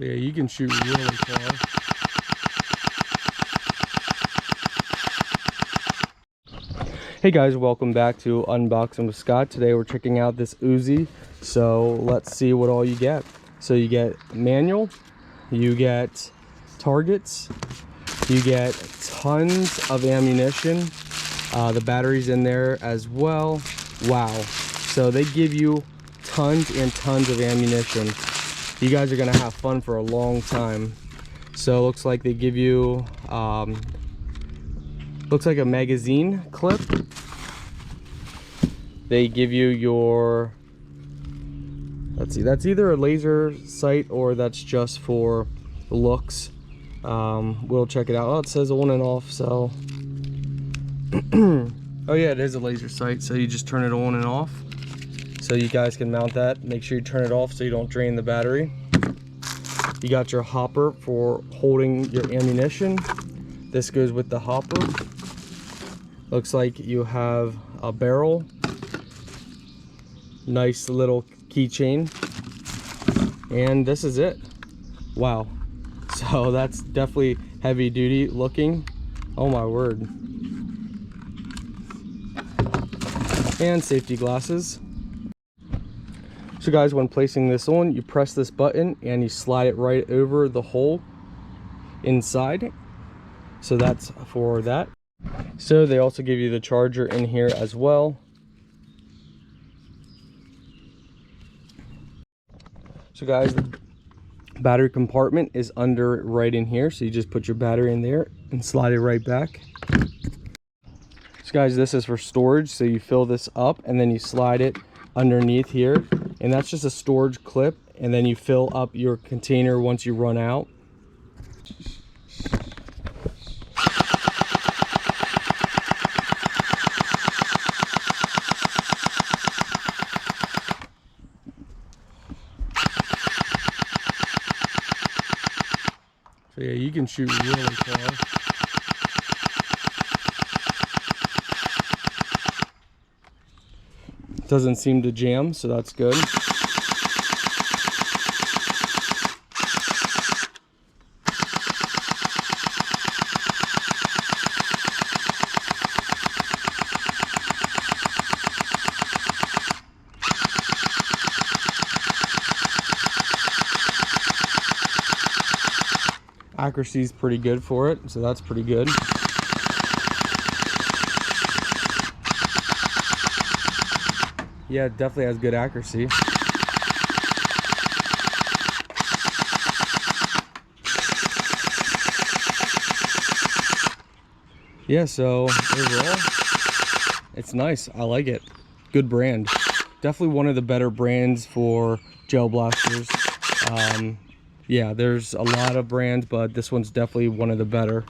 So yeah, you can shoot really far. Hey guys, welcome back to Unboxing with Scott. Today we're checking out this Uzi. So let's see what all you get. So you get manual, you get targets, you get tons of ammunition. The battery's in there as well. Wow. So they give you tons and tons of ammunition. You guys are gonna have fun for a long time. So it looks like they give you looks like a magazine clip. They give you your, let's see, that's either a laser sight or that's just for looks. We'll check it out. Oh, it says on and off, so oh yeah, it is a laser sight, so you just turn it on and off. So you guys can mount that. Make sure you turn it off so you don't drain the battery. You got your hopper for holding your ammunition. This goes with the hopper. Looks like you have a barrel. Nice little keychain. And this is it. Wow. So that's definitely heavy duty looking. Oh my word. And safety glasses. So guys, when placing this on, you press this button and you slide it right over the hole inside. So that's for that. So they also give you the charger in here as well. So guys, the battery compartment is under right in here. So you just put your battery in there and slide it right back. So guys, this is for storage. So you fill this up and then you slide it underneath here. And that's just a storage clip. And then you fill up your container once you run out. So yeah, you can shoot really far. Doesn't seem to jam, so that's good. Accuracy is pretty good for it, so that's pretty good. Yeah, it definitely has good accuracy. Yeah, so overall, it's nice. I like it. Good brand. Definitely one of the better brands for gel blasters. Yeah, there's a lot of brands, but this one's definitely one of the better.